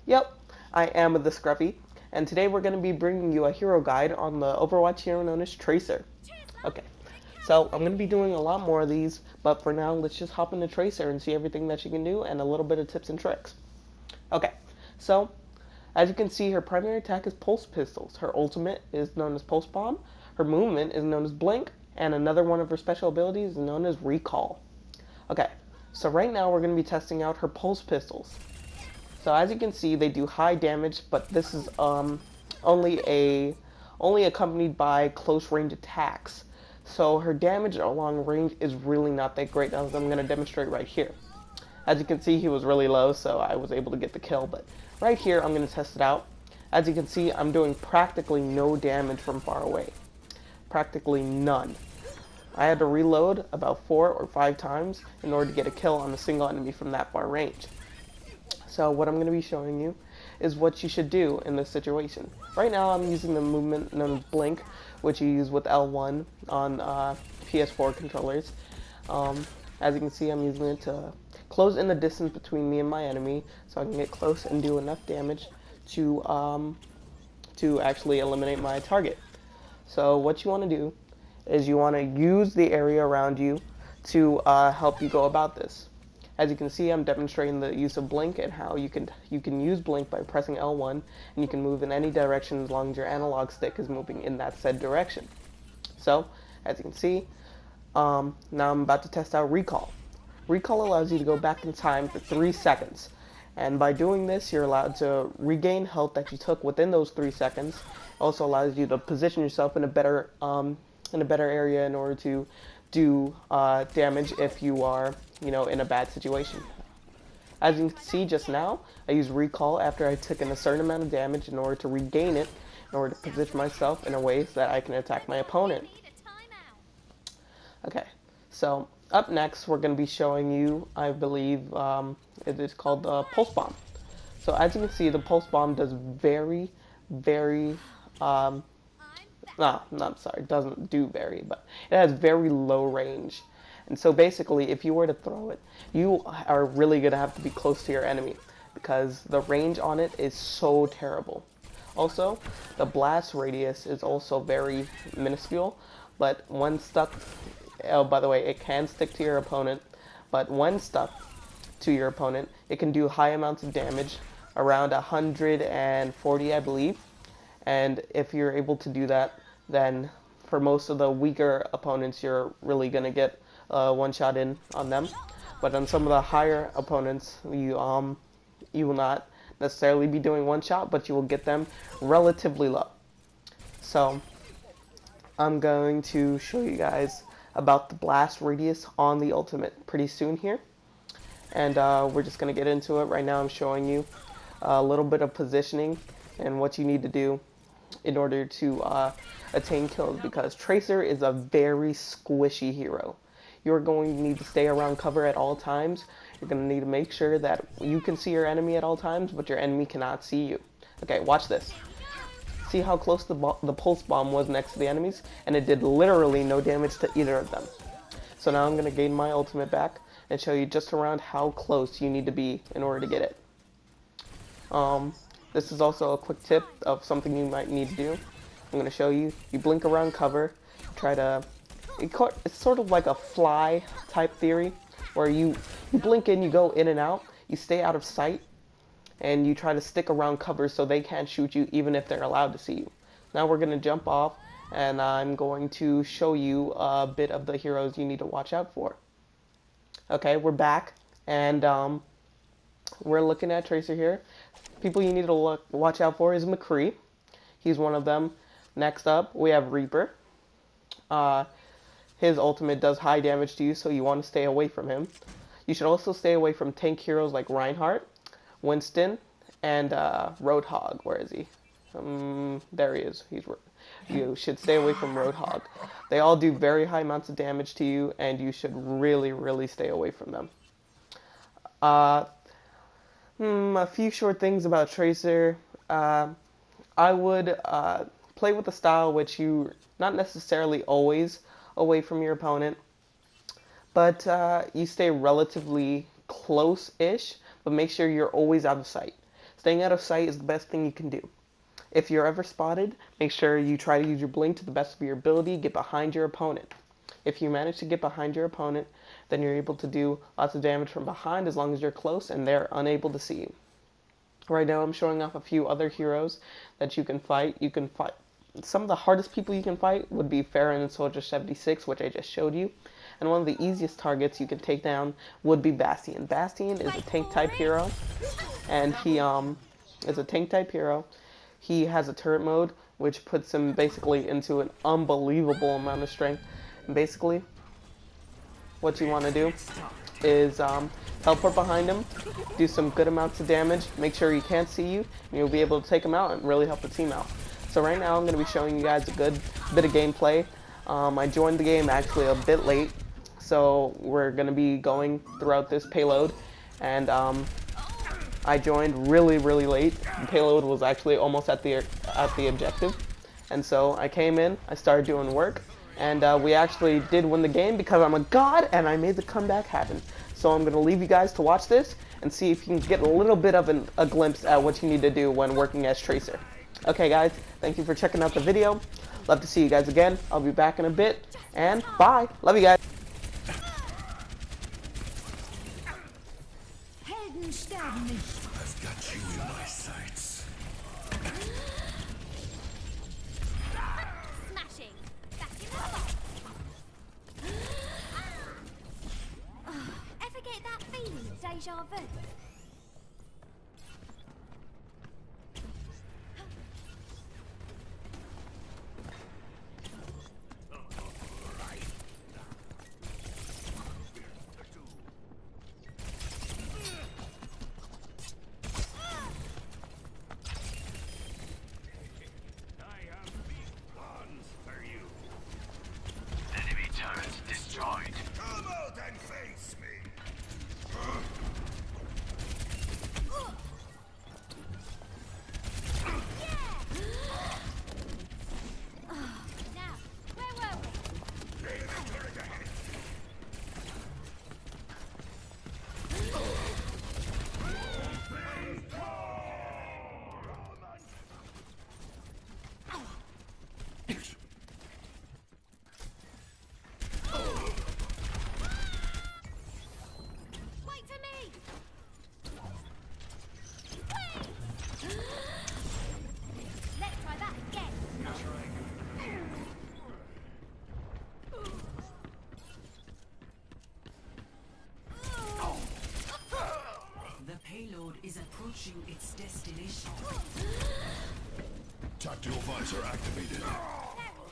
Yep, I am the Scruffy, and today we're going to be bringing you a hero guide on the Overwatch hero known as Tracer. Okay, so I'm going to be doing a lot more of these, but for now, let's just hop into Tracer and see everything that she can do and a little bit of tips and tricks. Okay, so as you can see, her primary attack is Pulse Pistols. Her ultimate is known as Pulse Bomb. Her movement is known as Blink, and another one of her special abilities is known as Recall. Okay, so right now we're going to be testing out her Pulse Pistols. So as you can see, they do high damage, but this is only a only accompanied by close range attacks. So her damage at long range is really not that great, as I'm going to demonstrate right here. As you can see, he was really low, so I was able to get the kill. But right here, I'm going to test it out. As you can see, I'm doing practically no damage from far away. Practically none. I had to reload about 4 or 5 times in order to get a kill on a single enemy from that far range. So what I'm going to be showing you is what you should do in this situation. Right now I'm using the movement known as Blink, which you use with L1 on PS4 controllers. As you can see, I'm using it to close in the distance between me and my enemy so I can get close and do enough damage to actually eliminate my target. So what you want to do is you want to use the area around you to help you go about this. As you can see, I'm demonstrating the use of Blink and how you can use Blink by pressing L1, and you can move in any direction as long as your analog stick is moving in that said direction. So, as you can see, now I'm about to test out Recall. Recall allows you to go back in time for 3 seconds, and by doing this, you're allowed to regain health that you took within those 3 seconds. It also allows you to position yourself in a better area in order to do damage if you are, in a bad situation. As you can see just now, I used Recall after I took in a certain amount of damage in order to regain it, in order to position myself in a way so that I can attack my opponent. Okay, so up next we're going to be showing you, I believe, it is called the Pulse Bomb. So as you can see, the Pulse Bomb does very, very, I'm sorry, it doesn't do very, but it has very low range. And so basically, if you were to throw it, you are really going to have to be close to your enemy because the range on it is so terrible. Also, the blast radius is also very minuscule, but when stuck, oh, by the way, it can stick to your opponent, but when stuck to your opponent, it can do high amounts of damage, around 140, I believe. And if you're able to do that, then for most of the weaker opponents, you're really going to get one shot in on them. But on some of the higher opponents, you will not necessarily be doing one shot, but you will get them relatively low. So I'm going to show you guys about the blast radius on the ultimate pretty soon here. And we're just going to get into it. Right now I'm showing you a little bit of positioning and what you need to do in order to attain kills, because Tracer is a very squishy hero. You're going to need to stay around cover at all times. You're going to need to make sure that you can see your enemy at all times, but your enemy cannot see you. Okay, watch this. See how close the pulse bomb was next to the enemies? And it did literally no damage to either of them. So now I'm going to gain my ultimate back and show you just around how close you need to be in order to get it. This is also a quick tip of something you might need to do. I'm going to show you. You blink around cover, try to... It's sort of like a fly type theory, where you blink in, you go in and out, you stay out of sight, and you try to stick around cover so they can't shoot you even if they're allowed to see you. Now we're going to jump off, and I'm going to show you a bit of the heroes you need to watch out for. Okay, we're back, and we're looking at Tracer here. People you need to watch out for is McCree. He's one of them. Next up, we have Reaper. His ultimate does high damage to you, so you want to stay away from him. You should also stay away from tank heroes like Reinhardt, Winston, and Roadhog. Where is he? There he is. You should stay away from Roadhog. They all do very high amounts of damage to you, and you should really, really stay away from them. A few short things about Tracer. I would play with a style which you not necessarily always away from your opponent, but you stay relatively close-ish, but make sure you're always out of sight. Staying out of sight is the best thing you can do. If you're ever spotted, make sure you try to use your blink to the best of your ability, get behind your opponent. If you manage to get behind your opponent, then you're able to do lots of damage from behind as long as you're close and they're unable to see you. Right now I'm showing off a few other heroes that you can fight. Some of the hardest people you can fight would be Farron and Soldier 76, which I just showed you. And one of the easiest targets you can take down would be Bastion. Bastion is a tank type hero, and he is a tank type hero. He has a turret mode, which puts him basically into an unbelievable amount of strength. And basically, what you want to do is teleport behind him, do some good amounts of damage, make sure he can't see you, and you'll be able to take him out and really help the team out. So right now I'm going to be showing you guys a good bit of gameplay. I joined the game actually a bit late, so we're going to be going throughout this payload, and I joined really late. The payload was actually almost at the objective, and so I came in, I started doing work, and we actually did win the game because I'm a god and I made the comeback happen. So I'm going to leave you guys to watch this and see if you can get a little bit of a glimpse at what you need to do when working as Tracer. Okay guys, thank you for checking out the video. Love to see you guys again. I'll be back in a bit, and bye. Love you guys. I've got you in my sights. Smashing. Back in the box. Ever get that feeling of deja vu? Come out and face me. Now, where were we? Wait for me! Wait! Let's try that again. The payload is approaching its destination. Tactical visor activated. There we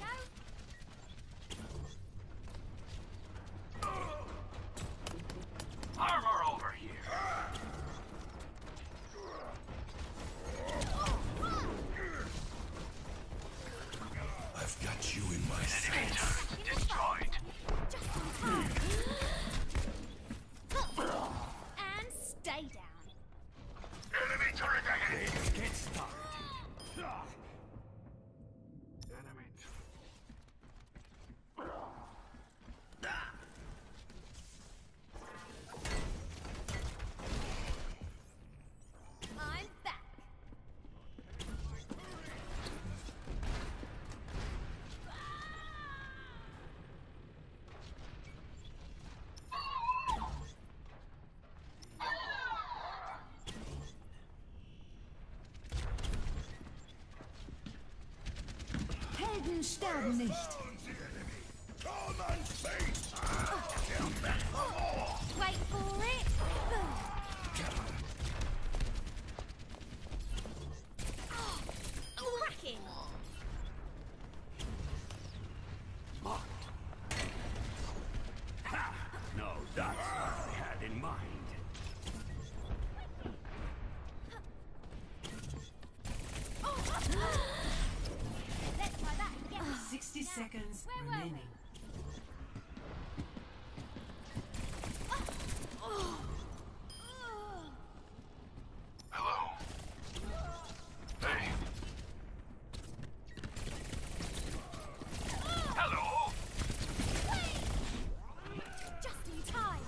go. Armor over here. I've got you in my Enemy sights. turret destroyed. Just in time. And stay down. Enemy turret ahead. Get started. Enemy I'm back. Helden sterben nicht. Come and face. Wait for it. Cracking. No, that's what I had in mind. Let's try that again. 60 seconds Where were we? remaining. Hello. Hey. Hello. Just in time.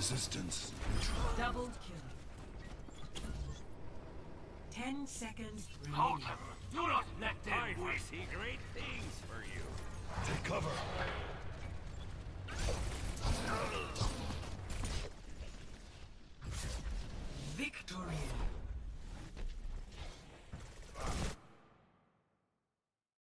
resistance. Double kill. 10 seconds Halt! remaining. Do not let them I see great things for you. Take cover.